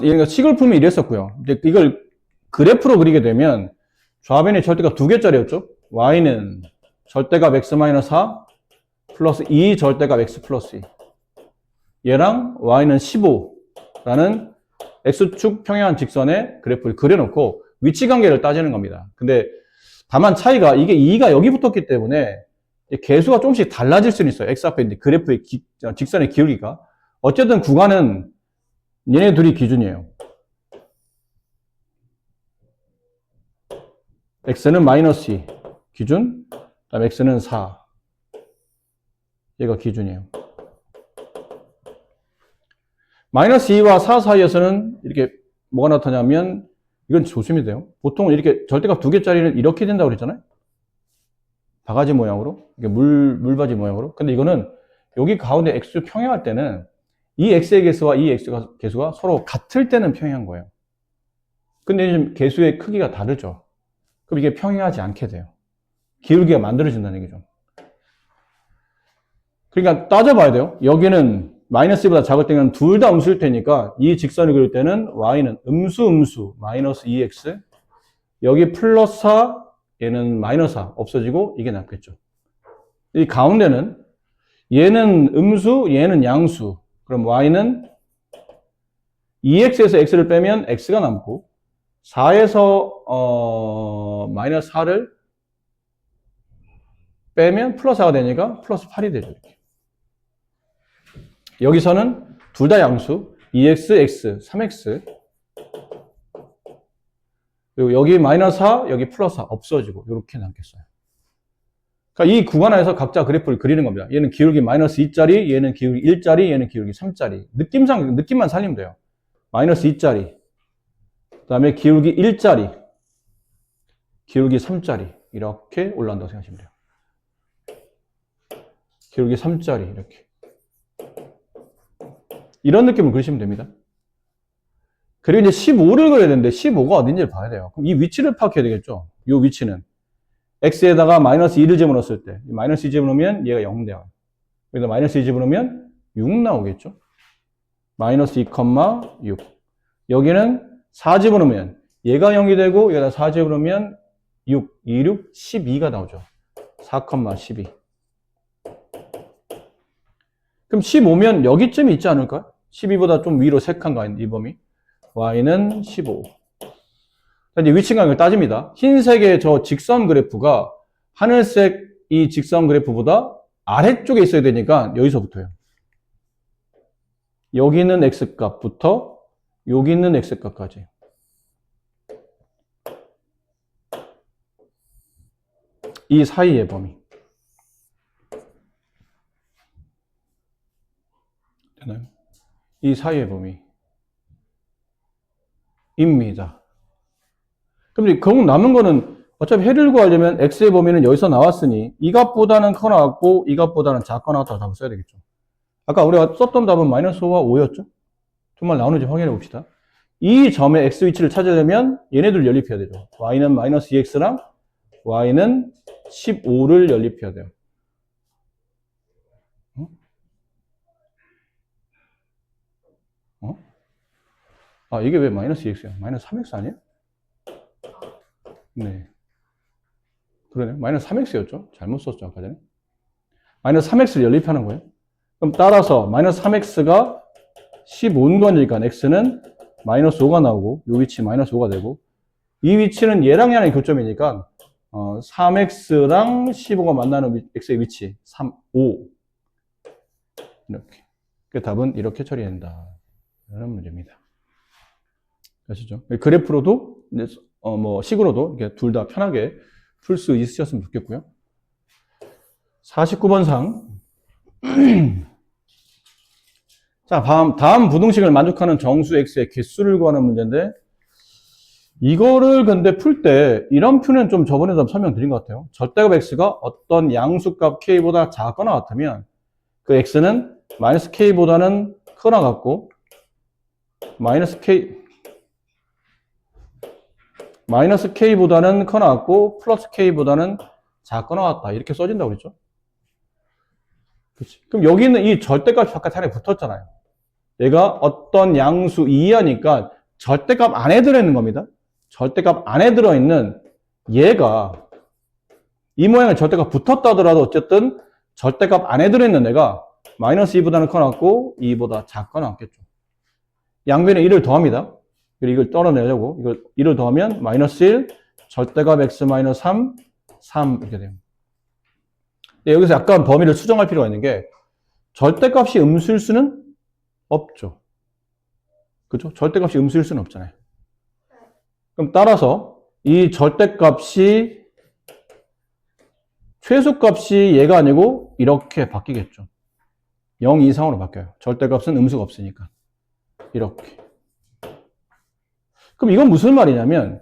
얘가 식을 풀면 이랬었고요. 이제 이걸 그래프로 그리게 되면 좌변에 절대값 2개짜리였죠. y는 절대값 x-4 플러스 2 절대값 x 플러스 2. 얘랑 y는 15라는 x축 평행한 직선의 그래프를 그려놓고 위치관계를 따지는 겁니다. 근데 다만 차이가 이게 2가 여기 붙었기 때문에 개수가 조금씩 달라질 수는 있어요. x 앞에 이제 그래프의 직선의 기울기가. 어쨌든 구간은 얘네 둘이 기준이에요. x는 마이너스 2 기준, 그다음에 x는 4 얘가 기준이에요. 마이너스 2와 4 사이에서는 이렇게 뭐가 나타나냐면 이건 조심해야 돼요. 보통 이렇게 절대값 2개짜리는 이렇게 된다고 그랬잖아요. 바가지 모양으로, 이게 물바지 모양으로. 근데 이거는 여기 가운데 x를 평행할 때는 이 x의 개수와 이 x의 개수가 서로 같을 때는 평행한 거예요. 근데 지금 개수의 크기가 다르죠. 그럼 이게 평행하지 않게 돼요. 기울기가 만들어진다는 얘기죠. 그러니까 따져봐야 돼요. 여기는 마이너스 2보다 작을 때는 둘 다 음수일 테니까 이 직선을 그릴 때는 y는 음수 마이너스 2x 여기 플러스 4 얘는 마이너스 4 없어지고 이게 남겠죠. 이 가운데는 얘는 음수 얘는 양수 그럼 y는 2x에서 x를 빼면 x가 남고 4에서 마이너스 4를 빼면 플러스 4가 되니까 플러스 8이 되죠. 이렇게. 여기서는 둘 다 양수 2x, x, 3x 그리고 여기 마이너스 4, 여기 플러스 4 없어지고 이렇게 남겠어요. 그러니까 이 구간 안에서 각자 그래프를 그리는 겁니다. 얘는 기울기 마이너스 2짜리, 얘는 기울기 1짜리, 얘는 기울기 3짜리. 느낌만 살리면 돼요. 마이너스 2짜리, 그 다음에 기울기 1짜리, 기울기 3짜리 이렇게 올라간다고 생각하시면 돼요. 기울기 3짜리 이렇게. 이런 느낌을 그리시면 됩니다. 그리고 이제 15를 그려야 되는데 15가 어딘지를 봐야 돼요. 그럼 이 위치를 파악해야 되겠죠. 이 위치는 x에다가 마이너스 2를 집어넣었을 때 마이너스 2 집어넣으면 얘가 0 돼요. 여기다 마이너스 2 집어넣으면 6 나오겠죠. 마이너스 2, 6 여기는 4 집어넣으면 얘가 0이 되고 여기다 4 집어넣으면 6, 2, 6, 12가 나오죠. 4, 12 그럼 15면 여기쯤에 있지 않을까요? 12보다 좀 위로 3칸 이 범위 y는 15. 이제 위치관계를 따집니다. 흰색의 저 직선 그래프가 하늘색 이 직선 그래프보다 아래쪽에 있어야 되니까 여기서부터요. 여기 있는 x값부터 여기 있는 x값까지. 이 사이의 범위. 되나요? 이 사이의 범위. 입니다. 그럼 이제 남은 거는 어차피 해를 구하려면 x의 범위는 여기서 나왔으니 이 값보다는 커 나왔고 이 값보다는 작거 나왔다고 답을 써야 되겠죠. 아까 우리가 썼던 답은 마이너스 5와 5였죠? 정말 나오는지 확인해 봅시다. 이 점의 x 위치를 찾으려면 얘네들 연립해야 되죠. y는 마이너스 2x랑 y는 15를 연립해야 돼요. 아, 이게 왜 마이너스 2x야? 마이너스 3x 아니에요? 네. 그러네요. 마이너스 3x였죠? 잘못 썼죠, 아까 전에. 마이너스 3x를 연립하는 거예요. 그럼 따라서 마이너스 3x가 15인 거니까 x는 마이너스 5가 나오고 이 위치 마이너스 5가 되고 이 위치는 얘랑 얘랑 교점이니까 3x랑 15가 만나는 x의 위치 3, 5 이렇게. 그 답은 이렇게 처리된다. 이런 문제입니다. 아시죠? 그래프로도 식으로도 이렇게 둘 다 편하게 풀 수 있으셨으면 좋겠고요. 49번 상. 자, 다음 부등식을 만족하는 정수 x의 개수를 구하는 문제인데 이거를 근데 풀 때 이런 표는 좀 저번에도 설명드린 것 같아요. 절대값 x가 어떤 양수값 k보다 작거나 같으면 그 x는 마이너스 k보다는 크거나 같고 마이너스 k보다는 크거나 같고 플러스 k보다는 작거나 같다 이렇게 써진다고 그랬죠. 그렇지. 그럼 여기 있는 이 절대값이 바깥에 하나 붙었잖아요. 얘가 어떤 양수 이하니까 절대값 안에 들어있는 겁니다. 절대값 안에 들어있는 얘가 이 모양에 절대값 붙었다 하더라도 어쨌든 절대값 안에 들어있는 애가 마이너스 2보다는 커놨고 2보다 작거나 같겠죠. 양변에 1을 더합니다. 그리고 이걸 떨어내려고 이걸 1을 더하면 마이너스 1, 절대값 x 마이너스 3, 3 이렇게 됩니다. 여기서 약간 범위를 수정할 필요가 있는 게 절대값이 음수일 수는 없죠. 그죠? 절대값이 음수일 수는 없잖아요. 그럼 따라서 이 절대값이 최소값이 얘가 아니고 이렇게 바뀌겠죠. 0 이상으로 바뀌어요. 절대값은 음수가 없으니까. 이렇게. 그럼 이건 무슨 말이냐면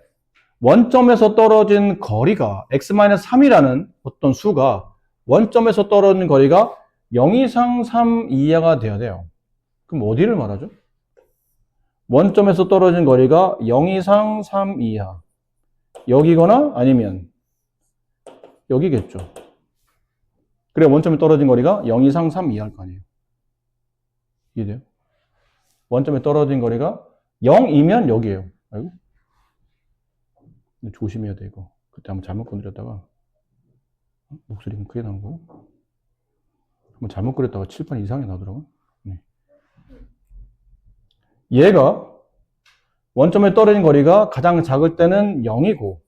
원점에서 떨어진 거리가 x-3이라는 어떤 수가 원점에서 떨어진 거리가 0 이상 3 이하가 되어야 돼요. 그럼 어디를 말하죠? 원점에서 떨어진 거리가 0 이상 3 이하. 여기거나 아니면 여기겠죠. 그래 원점에 떨어진 거리가 0 이상 3 이하일 거 아니에요. 이해돼요? 원점에 떨어진 거리가 0이면 여기에요. 아이고. 조심해야 돼 이거. 그때 한번 잘못 건드렸다가 목소리가 크게 나온 거. 한번 잘못 그렸다가 칠판 이상이 나더라고. 네. 얘가 원점에 떨어진 거리가 가장 작을 때는 0이고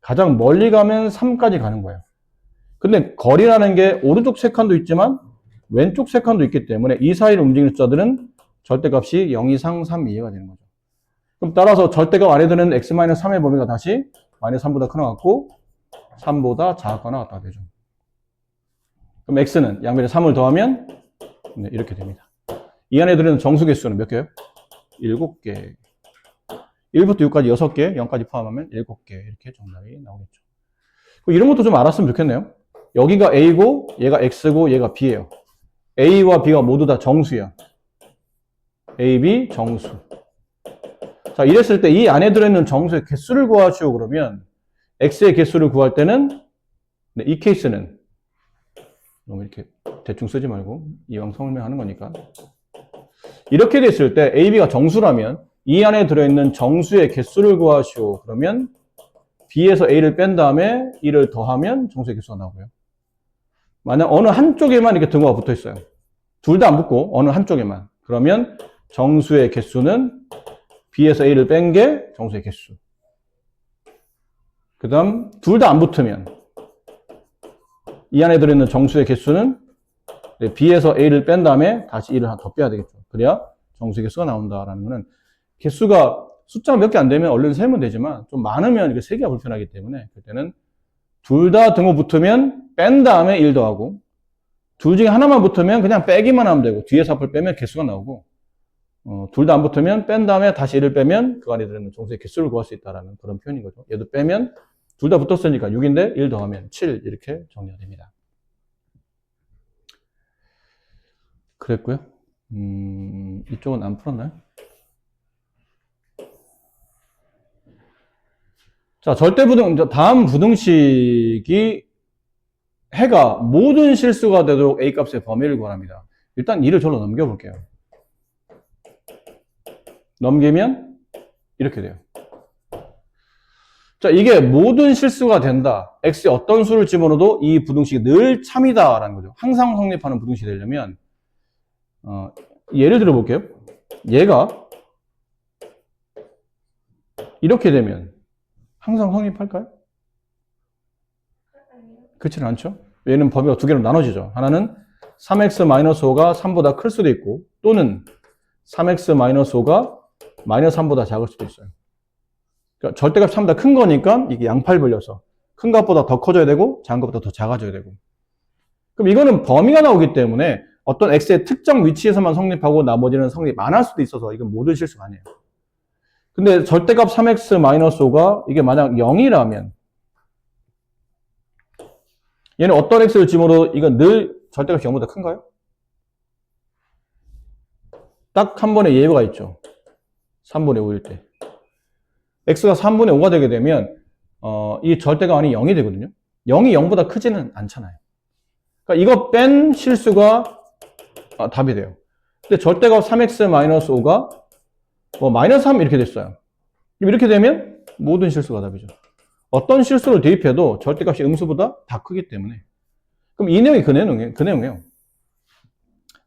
가장 멀리 가면 3까지 가는 거예요. 근데 거리라는 게 오른쪽 세 칸도 있지만 왼쪽 세 칸도 있기 때문에 이 사이를 움직이는 숫자들은 절대값이 0 이상 3 이하가 되는 거죠. 그럼 따라서 절대값 안에 드는 x-3의 범위가 다시 마이너스 3보다 크나 같고 3보다 작거나 같다 되죠. 그럼 x는 양변에 3을 더하면 네, 이렇게 됩니다. 이 안에 들어있는 정수 개수는 몇 개요? 7개. 1부터 6까지 6개, 0까지 포함하면 7개 이렇게 정답이 나오겠죠. 이런 것도 좀 알았으면 좋겠네요. 여기가 A고 얘가 X고 얘가 B예요. A와 B가 모두 다 정수야. A, B 정수. 자, 이랬을 때 이 안에 들어있는 정수의 개수를 구하시오 그러면 X의 개수를 구할 때는 네, 이 케이스는 너무 이렇게 대충 쓰지 말고 이왕 설명하는 거니까 이렇게 됐을 때 A, B가 정수라면 이 안에 들어있는 정수의 개수를 구하시오 그러면 B에서 A를 뺀 다음에 1을 더하면 정수의 개수가 나오고요. 만약 어느 한쪽에만 이렇게 등호가 붙어 있어요. 둘 다 안 붙고 어느 한쪽에만. 그러면 정수의 개수는 B에서 A를 뺀 게 정수의 개수. 그 다음 둘 다 안 붙으면 이 안에 들어있는 정수의 개수는 B에서 A를 뺀 다음에 다시 1을 하나 더 빼야 되겠죠. 그래야 정수의 개수가 나온다라는 거는 개수가 숫자가 몇 개 안 되면 얼른 세면 되지만 좀 많으면 이게 세기가 불편하기 때문에 그때는 둘 다 등호 붙으면 뺀 다음에 1 더하고 둘 중에 하나만 붙으면 그냥 빼기만 하면 되고 뒤에서 앞을 빼면 개수가 나오고 둘 다 안 붙으면 뺀 다음에 다시 1을 빼면 그 안에 들어있는 정수의 개수를 구할 수 있다는 그런 표현인 거죠. 얘도 빼면 둘 다 붙었으니까 6인데 1 더하면 7 이렇게 정리가 됩니다. 그랬고요. 이쪽은 안 풀었나요? 자, 절대부등, 다음 부등식이 해가 모든 실수가 되도록 A값의 범위를 구합니다. 일단 이를 절로 넘겨볼게요. 넘기면 이렇게 돼요. 자, 이게 모든 실수가 된다. X에 어떤 수를 집어넣어도 이 부등식이 늘 참이다라는 거죠. 항상 성립하는 부등식이 되려면 예를 들어 볼게요. 얘가 이렇게 되면 항상 성립할까요? 그렇지는 않죠. 얘는 범위가 두 개로 나눠지죠. 하나는 3x-5가 3보다 클 수도 있고 또는 3x-5가 마이너스 3보다 작을 수도 있어요. 그러니까 절대값 3보다 큰 거니까 이게 양팔 벌려서 큰 값보다 더 커져야 되고 작은 것보다 더 작아져야 되고 그럼 이거는 범위가 나오기 때문에 어떤 x의 특정 위치에서만 성립하고 나머지는 성립 안 할 수도 있어서 이건 모든 실수가 아니에요. 근데 절대값 3x-5가 이게 만약 0이라면 얘는 어떤 x를 집어넣어도 이건 늘 절대값이 0보다 큰가요? 딱 한 번의 예외가 있죠. 3분의 5일 때. x가 3분의 5가 되게 되면 이 절대값이 0이 되거든요. 0이 0보다 크지는 않잖아요. 그러니까 이거 뺀 실수가 답이 돼요. 근데 절대값 3x-5가 뭐 마이너스 3 이렇게 됐어요. 이렇게 되면 모든 실수가 답이죠. 어떤 실수를 대입해도 절대값이 음수보다 다 크기 때문에. 그럼 이 내용이 그 내용이에요.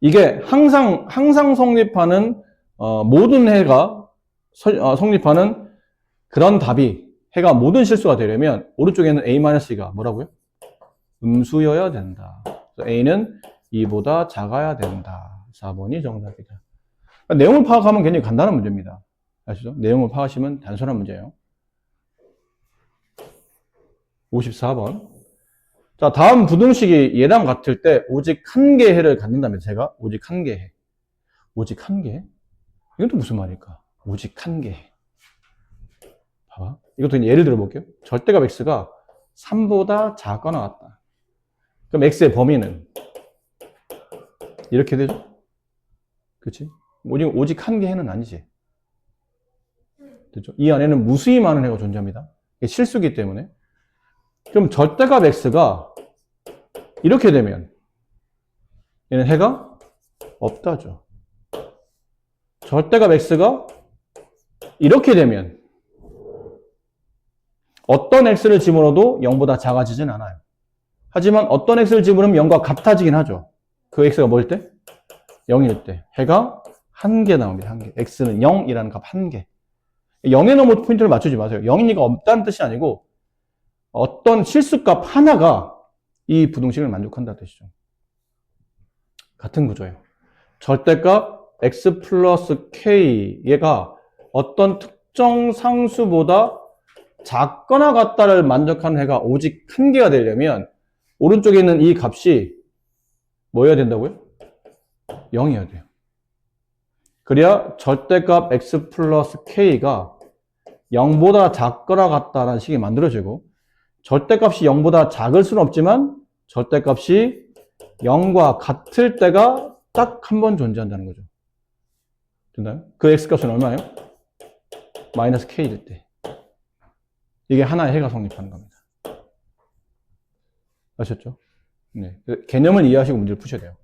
이게 항상 성립하는, 모든 해가 성립하는 그런 답이 해가 모든 실수가 되려면 오른쪽에는 a-2가 뭐라고요? 음수여야 된다. 그래서 a는 2보다 작아야 된다. 4번이 정답이다. 그러니까 내용을 파악하면 굉장히 간단한 문제입니다. 아시죠? 내용을 파악하시면 단순한 문제예요. 54번. 자, 다음 부등식이 얘랑 같을 때 오직 한 개의 해를 갖는다면 제가 오직 한 개의 해. 오직 한 개? 이건 또 무슨 말일까? 오직 한 개 해. 봐봐. 이것도 예를 들어 볼게요. 절대값 x가 3보다 작거나 같다. 그럼 x의 범위는 이렇게 되죠? 그렇지? 오직 한 개 해는 아니지. 됐죠? 이 안에는 무수히 많은 해가 존재합니다. 이게 실수기 때문에. 그럼 절대값 x가 이렇게 되면 얘는 해가 없다죠. 절대값 x가 이렇게 되면 어떤 x를 집어넣어도 0보다 작아지진 않아요. 하지만 어떤 x를 집어넣으면 0과 같아지긴 하죠. 그 x가 뭐일 때? 0일 때. 해가 한 개 나옵니다. 한 개. x는 0이라는 값 한 개. 0에 너무 포인트를 맞추지 마세요. 0이니까 없다는 뜻이 아니고 어떤 실수값 하나가 이 부등식을 만족한다는 뜻이죠. 같은 구조예요. 절대값 x 플러스 k 얘가 어떤 특정 상수보다 작거나 같다를 만족하는 해가 오직 한 개가 되려면 오른쪽에 있는 이 값이 뭐여야 된다고요? 0이어야 돼요. 그래야 절대값 x 플러스 k가 0보다 작거나 같다라는 식이 만들어지고 절대값이 0보다 작을 수는 없지만 절대값이 0과 같을 때가 딱 한 번 존재한다는 거죠. 됐나요? 그 x값은 얼마예요? 마이너스 k일 때. 이게 하나의 해가 성립하는 겁니다. 아셨죠? 네. 개념을 이해하시고 문제를 푸셔야 돼요.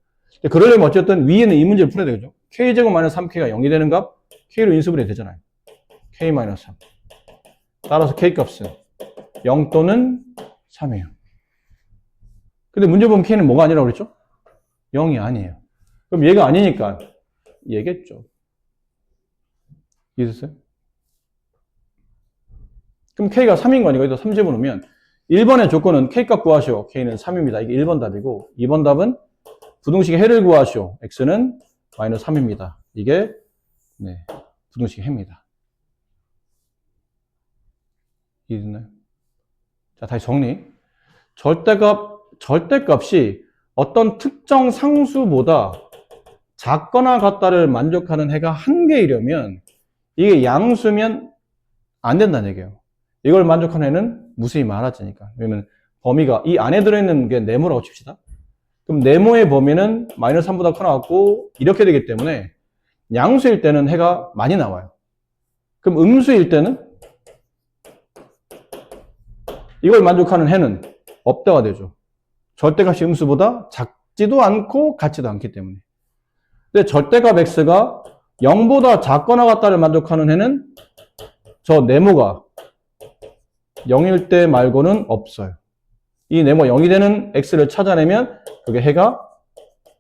그러려면 어쨌든 위에는 이 문제를 풀어야 되겠죠? k제곱 마이너스 3k가 0이 되는 값 k로 인수분해 해야 되잖아요. k 마이너스 3. 따라서 k값은 0 또는 3이에요. 근데 문제 보면 k는 뭐가 아니라고 그랬죠? 0이 아니에요. 그럼 얘가 아니니까 얘겠죠. 이해됐어요? 그럼 k가 3인 거니까 여기다 3 집어넣으면 1번의 조건은 k값 구하시오. k는 3입니다. 이게 1번 답이고 2번 답은 부등식의 해를 구하시오. x는 마이너스 3입니다. 이게 네, 부등식의 해입니다. 이해됐나요? 자, 다시 정리. 절대값이 어떤 특정 상수보다 작거나 같다를 만족하는 해가 한 개이려면 이게 양수면 안 된다는 얘기예요. 이걸 만족하는 해는 무수히 많아지니까. 왜냐면 범위가 이 안에 들어있는 게 네모라고 칩시다. 그럼 네모의 범위는 마이너스 3보다 커나갔고 이렇게 되기 때문에 양수일 때는 해가 많이 나와요. 그럼 음수일 때는 이걸 만족하는 해는 없다가 되죠. 절대값이 음수보다 작지도 않고 같지도 않기 때문에. 근데 절대값 x가 0보다 작거나 같다를 만족하는 해는 저 네모가 0일 때 말고는 없어요. 이 네모 0이 되는 x를 찾아내면 그게 해가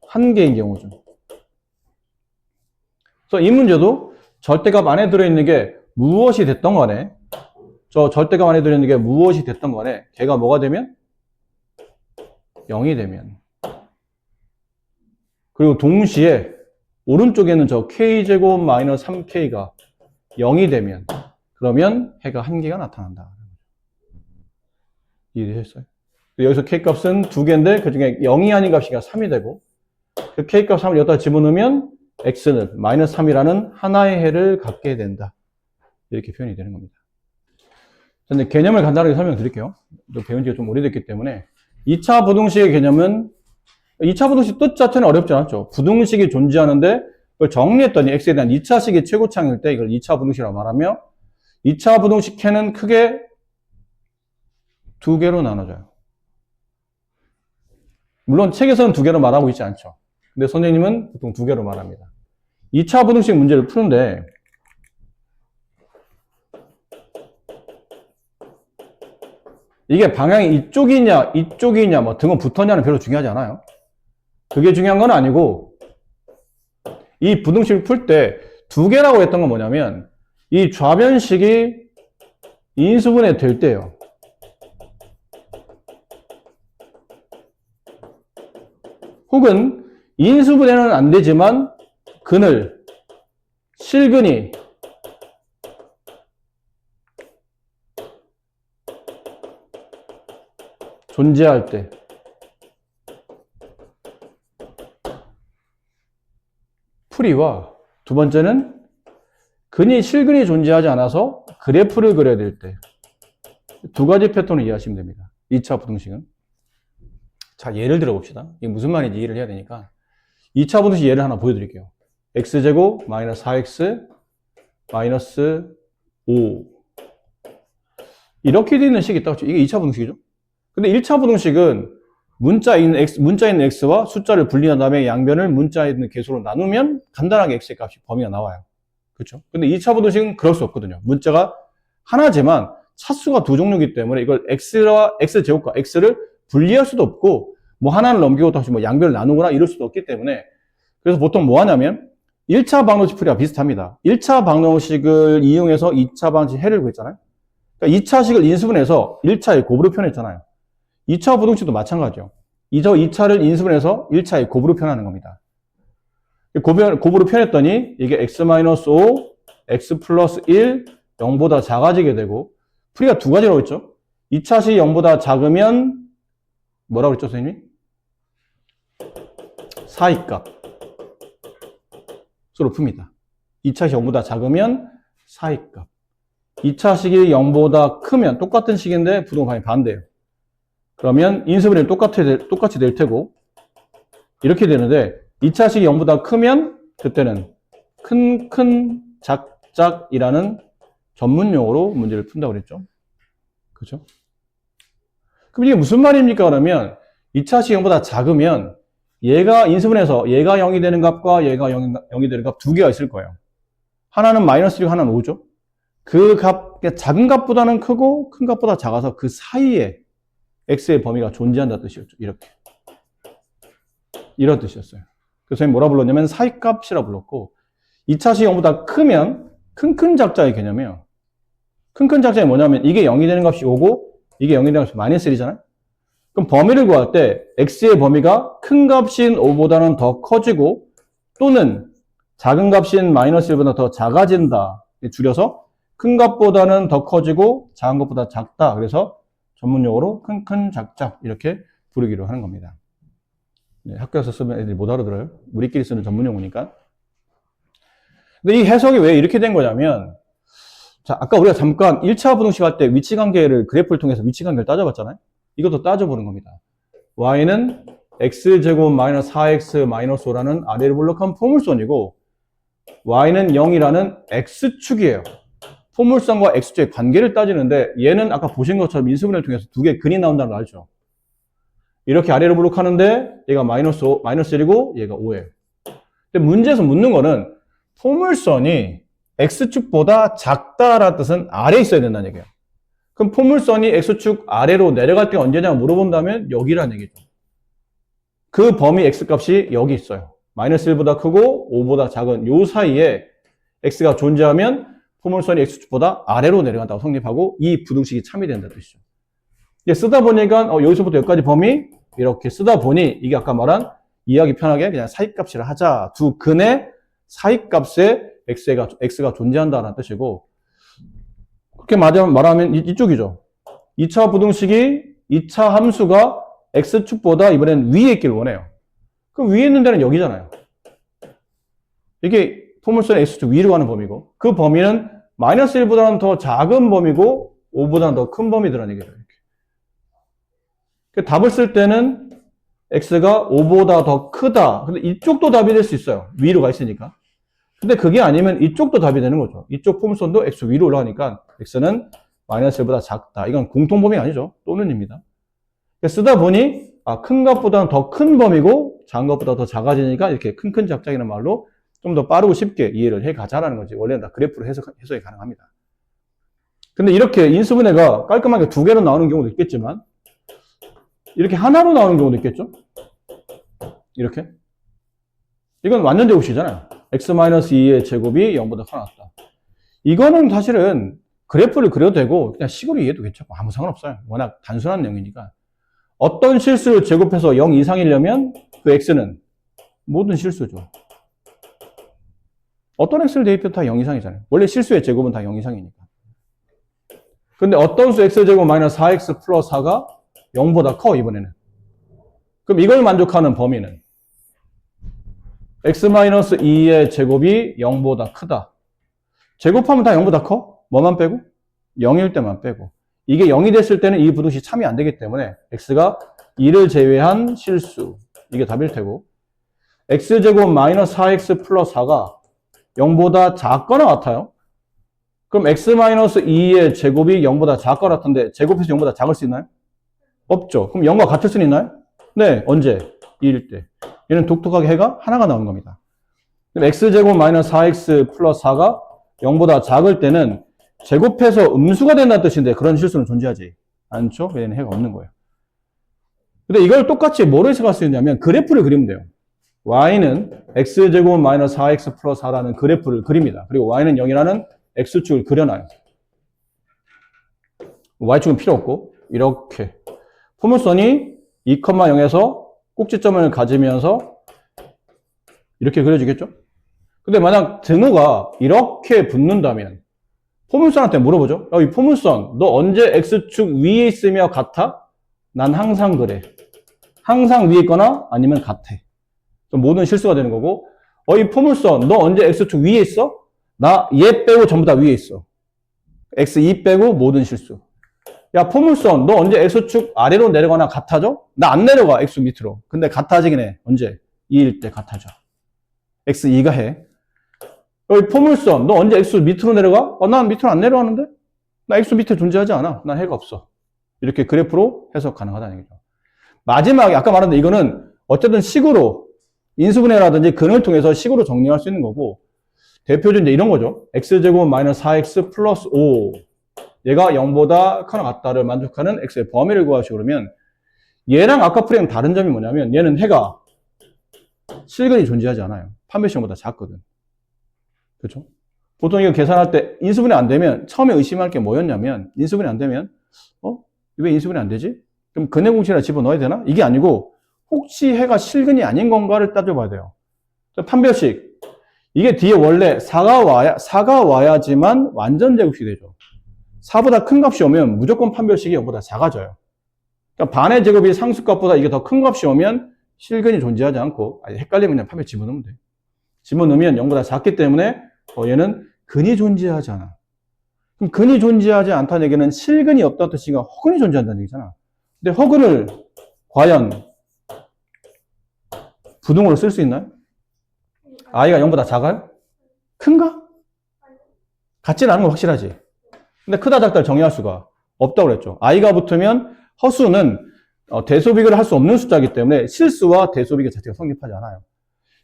한 개인 경우죠. 그래서 이 문제도 절대값 안에 들어있는 게 무엇이 됐던 간에 저 절대값 안에 들어있는 게 무엇이 됐던 간에 걔가 뭐가 되면? 0이 되면 그리고 동시에 오른쪽에는 저 k제곱 마이너스 3k가 0이 되면 그러면 해가 한 개가 나타난다. 이해되셨어요? 여기서 k값은 두 개인데 그중에 0이 아닌 값이 3이 되고 그 k값 3을 여기다 집어넣으면 x는 마이너스 3이라는 하나의 해를 갖게 된다. 이렇게 표현이 되는 겁니다. 근데 개념을 간단하게 설명드릴게요. 또 배운 지가 좀 오래됐기 때문에 2차 부등식의 개념은 2차 부등식 뜻 자체는 어렵지 않죠. 부등식이 존재하는데 그걸 정리했더니 x에 대한 2차식이 최고창일 때 이걸 2차 부등식이라고 말하며 2차 부등식 해는 크게 두 개로 나눠져요. 물론 책에서는 두 개로 말하고 있지 않죠. 근데 선생님은 보통 두 개로 말합니다. 2차 부등식 문제를 푸는데 이게 방향이 이쪽이냐 뭐 등은 붙었냐는 별로 중요하지 않아요. 그게 중요한 건 아니고 이 부등식을 풀 때 두 개라고 했던 건 뭐냐면 이 좌변식이 인수분해 될 때요. 혹은 인수분해는 안 되지만 근을 실근이 존재할 때 풀이와 두 번째는 실근이 존재하지 않아서 그래프를 그려야 될 때 두 가지 패턴을 이해하시면 됩니다. 2차 부등식은. 자, 예를 들어 봅시다. 이게 무슨 말인지 이해를 해야 되니까 2차 부등식 예를 하나 보여드릴게요. x제곱 마이너스 4x 마이너스 5 이렇게 되는 식이 있다고. 이게 2차 부등식이죠. 근데 1차 부등식은 문자에 있는 x와 숫자를 분리한 다음에 양변을 문자에 있는 개수로 나누면 간단하게 x의 값이 범위가 나와요. 그렇죠? 근데 2차 부등식은 그럴 수 없거든요. 문자가 하나지만 차수가 두 종류이기 때문에 이걸 x제곱과 x를 분리할 수도 없고 뭐 하나를 넘기고 다시 뭐 양변을 나누거나 이럴 수도 없기 때문에 그래서 보통 뭐 하냐면 1차 방정식 풀이와 비슷합니다. 1차 방정식을 이용해서 2차 방정식 해를 구했잖아요. 그러니까 2차식을 인수분해서 1차의 곱으로 표현했잖아요. 2차 부등식도 마찬가지죠. 2차를 인수분해서 1차의 곱으로 표현하는 겁니다. 곱으로 표현했더니 이게 x-5, x 플러스 1, 0보다 작아지게 되고 풀이가 두 가지라고 했죠. 2차식이 0보다 작으면 뭐라고 그랬죠, 선생님이? 사이값. 서로 풉니다. 2차식이 0보다 작으면 사이값. 2차식이 0보다 크면 똑같은 식인데 부동산이 반대예요. 그러면 인수분해는 똑같이 될 테고 이렇게 되는데 2차식이 0보다 크면 그때는 큰, 작이라는 전문 용어로 문제를 푼다고 그랬죠. 그렇죠? 그럼 이게 무슨 말입니까? 그러면 2차식이 0보다 작으면 얘가 인수분해서 얘가 0이 되는 값과 얘가 0이 되는 값 두 개가 있을 거예요. 하나는 마이너스 1이고 하나는 5죠. 그 값, 작은 값보다는 크고 큰 값보다 작아서 그 사이에 x의 범위가 존재한다는 뜻이었죠. 이런 뜻이었어요. 그래서 선생님이 뭐라 불렀냐면 사이값이라 불렀고 2차식이 0보다 크면 큰 작자의 개념이에요. 큰 작자가 뭐냐면 이게 0이 되는 값이 5고 이게 0이 되는 값이 마이너스 1이잖아요. 그럼 범위를 구할 때 x의 범위가 큰 값인 5보다는 더 커지고 또는 작은 값인 마이너스 1보다 더 작아진다. 줄여서 큰 값보다는 더 커지고 작은 것보다 작다. 그래서 전문용어로 큰, 작작 이렇게 부르기로 하는 겁니다. 네, 학교에서 쓰면 애들이 못 알아들어요. 우리끼리 쓰는 전문용어니까. 근데 이 해석이 왜 이렇게 된 거냐면 자, 아까 우리가 잠깐 1차 부등식 할 때 위치관계를 그래프를 통해서 위치관계를 따져봤잖아요. 이것도 따져보는 겁니다. y는 x제곱 마이너스 4x 마이너스 5라는 아래를 블록한 포물선이고 y는 0이라는 x축이에요. 포물선과 x축의 관계를 따지는데 얘는 아까 보신 것처럼 인수분해를 통해서 두 개의 근이 나온다는 걸 알죠. 이렇게 아래로 블록하는데 얘가 마이너스 1이고 얘가 5예요. 근데 문제에서 묻는 거는 포물선이 x축보다 작다라는 뜻은 아래에 있어야 된다는 얘기예요. 그럼 포물선이 x축 아래로 내려갈 때 언제냐 물어본다면 여기라는 얘기죠. 그 범위 x값이 여기 있어요. 마이너스 1보다 크고 5보다 작은 요 사이에 x가 존재하면 포물선이 x축보다 아래로 내려간다고 성립하고 이 부등식이 참여된다는 뜻이죠. 이게 쓰다 보니까 여기서부터 여기까지 범위 이렇게 쓰다 보니 이게 아까 말한 이해하기 편하게 그냥 사이값이라 하자. 두 근의 사이값에 x가 존재한다는 뜻이고 그렇게 말하면 이쪽이죠. 2차 부등식이 2차 함수가 x축보다 이번엔 위에 있길 원해요. 그럼 위에 있는 데는 여기잖아요. 이게 포물선의 x축 위로 가는 범위고 그 범위는 마이너스 1보다는 더 작은 범위고 5보다는 더 큰 범위더라는 얘기죠. 이렇게. 답을 쓸 때는 x가 5보다 더 크다. 근데 이쪽도 답이 될 수 있어요. 위로 가 있으니까. 근데 그게 아니면 이쪽도 답이 되는 거죠. 이쪽 포물선도 x 위로 올라가니까 x는 마이너스 1보다 작다. 이건 공통범위 아니죠. 또는입니다. 쓰다 보니 큰 값보다는 더 큰 범위고 작은 것보다 더 작아지니까 이렇게 큰 작작이라는 말로 좀 더 빠르고 쉽게 이해를 해 가자라는 거지. 원래는 다 그래프로 해석이 가능합니다. 근데 이렇게 인수분해가 깔끔하게 두 개로 나오는 경우도 있겠지만, 이렇게 하나로 나오는 경우도 있겠죠? 이렇게. 이건 완전 제곱식이잖아요. x-2의 제곱이 0보다 커 나왔다. 이거는 사실은 그래프를 그려도 되고, 그냥 식으로 이해해도 괜찮고, 아무 상관없어요. 워낙 단순한 내용이니까. 어떤 실수를 제곱해서 0 이상이려면 그 x는 모든 실수죠. 어떤 x를 대입해도 다 0 이상이잖아요. 원래 실수의 제곱은 다 0 이상이니까. 근데 어떤 수 x제곱 마이너스 4x 플러스 4가 0보다 커, 이번에는. 그럼 이걸 만족하는 범위는 x-2의 제곱이 0보다 크다. 제곱하면 다 0보다 커? 뭐만 빼고? 0일 때만 빼고. 이게 0이 됐을 때는 이 부등식 참이 안 되기 때문에 x가 2를 제외한 실수. 이게 답일 테고. x제곱 마이너스 4x 플러스 4가 0보다 작거나 같아요. 그럼 x-2의 제곱이 0보다 작거나 같은데 제곱해서 0보다 작을 수 있나요? 없죠. 그럼 0과 같을 수는 있나요? 네. 언제? 2일 때. 얘는 독특하게 해가 하나가 나오는 겁니다. 그럼 x제곱 마이너스 4x 플러스 4가 0보다 작을 때는 제곱해서 음수가 된다는 뜻인데 그런 실수는 존재하지 않죠? 얘는 해가 없는 거예요. 근데 이걸 똑같이 뭐로 해석할 수 있냐면 그래프를 그리면 돼요. y는 x제곱 마이너스 4x 플러스 4라는 그래프를 그립니다. 그리고 y는 0이라는 x축을 그려놔요. y축은 필요 없고 이렇게 포물선이 2,0에서 꼭지점을 가지면서 이렇게 그려지겠죠? 근데 만약 등호가 이렇게 붙는다면 포물선한테 물어보죠. 이 포물선 너 언제 x축 위에 있으며 같아? 난 항상 그래. 항상 위에 있거나 아니면 같아. 모든 실수가 되는 거고 이 포물선 너 언제 x축 위에 있어? 나 얘 빼고 전부 다 위에 있어. x2 빼고 모든 실수. 야 포물선 너 언제 x축 아래로 내려가나 같아져? 나 안 내려가 x 밑으로. 근데 같아지긴 해. 언제? 2일 때 같아져. x2가 해. 여기 포물선 너 언제 x 밑으로 내려가? 난 밑으로 안 내려가는데? 나 x 밑에 존재하지 않아. 난 해가 없어. 이렇게 그래프로 해석 가능하다는 얘기죠. 마지막에 아까 말했는데 이거는 어쨌든 식으로 인수분해라든지 근을 통해서 식으로 정리할 수 있는 거고 대표적으로 이제 이런 거죠. x제곱 마이너스 4x 플러스 5 얘가 0보다 커나 같다를 만족하는 x의 범위를 구하시고 그러면 얘랑 아까 풀이랑 다른 점이 뭐냐면 얘는 해가 실근이 존재하지 않아요. 판별식보다 작거든. 그렇죠? 보통 이거 계산할 때 인수분해 안 되면 처음에 의심할 게 뭐였냐면 인수분해 안 되면 왜 인수분해 안 되지? 그럼 근해공식이나 집어넣어야 되나? 이게 아니고 혹시 해가 실근이 아닌 건가를 따져봐야 돼요. 판별식 이게 뒤에 원래 4가 와야지만 완전 제곱식이 되죠. 4보다 큰 값이 오면 무조건 판별식이 0보다 작아져요. 그러니까 반의 제곱이 상수값보다 이게 더 큰 값이 오면 실근이 존재하지 않고 헷갈리면 그냥 판별 집어넣으면 돼요. 집어넣으면 0보다 작기 때문에 얘는 근이 존재하지 않아. 그럼 근이 존재하지 않다는 얘기는 실근이 없다는 뜻이니까 허근이 존재한다는 얘기잖아. 근데 허근을 과연 부등호로 쓸 수 있나요? i가 0보다 작아요? 큰가? 같지는 않은 건 확실하지. 근데 크다 작다를 정의할 수가 없다고 그랬죠. i가 붙으면 허수는 대소비교를 할 수 없는 숫자이기 때문에 실수와 대소비교 자체가 성립하지 않아요.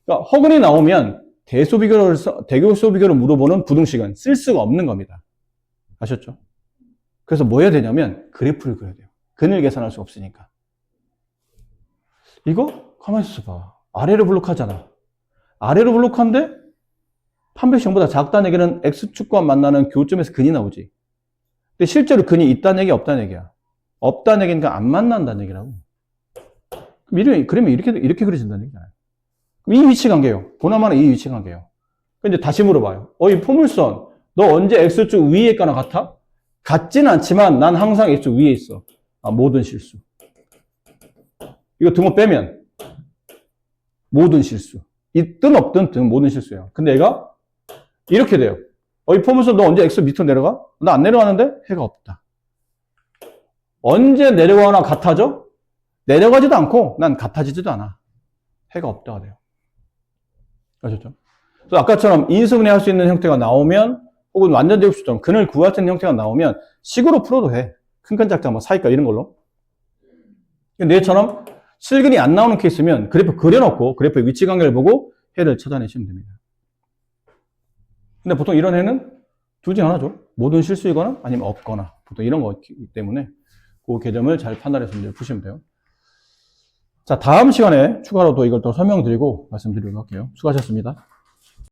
그러니까 허근이 나오면 대소비교를 물어보는 부등식은 쓸 수가 없는 겁니다. 아셨죠? 그래서 뭐 해야 되냐면 그래프를 그려야 돼요. 근을 계산할 수 없으니까. 이거 가만히 있어봐. 아래로 블록하잖아. 아래로 블록한데 판별식 0보다 작다는 얘기는 x축과 만나는 교점에서 근이 나오지. 근데 실제로 근이 있다는 얘기야, 없다는 얘기야? 없다는 얘기니까 안 만난다는 얘기라고. 그러면 이렇게 그려진다는 얘기잖아요. 그럼 이 위치 관계예요. 보나마나 이 위치 관계예요. 근데 다시 물어봐요. 이 포물선, 너 언제 x축 위에 있거나 같아? 같진 않지만 난 항상 x축 위에 있어. 모든 실수. 이거 등호 빼면 모든 실수. 있든 없든 등 모든 실수예요. 근데 얘가 이렇게 돼요. 이 포물선 너 언제 x 밑으로 내려가? 나 안 내려가는데 해가 없다. 언제 내려가거나 같아져? 내려가지도 않고 난 같아지지도 않아. 해가 없다가 돼요. 아셨죠? 그래서 아까처럼 인수분해 할 수 있는 형태가 나오면 혹은 완전 제곱식처럼 근을 구할 수 있는 형태가 나오면 식으로 풀어도 해. 큰근 작자 뭐 사이가 이런 걸로. 근데 얘처럼 실근이 안 나오는 케이스면 그래프 그려놓고 그래프의 위치 관계를 보고 해를 찾아내시면 됩니다. 근데 보통 이런 해는 둘 중 하나죠. 모든 실수이거나 아니면 없거나. 보통 이런 거기 때문에 그 개념을 잘 판단해서 문제를 푸시면 돼요. 자, 다음 시간에 추가로 또 이걸 또 설명드리고 말씀드리도록 할게요. 수고하셨습니다.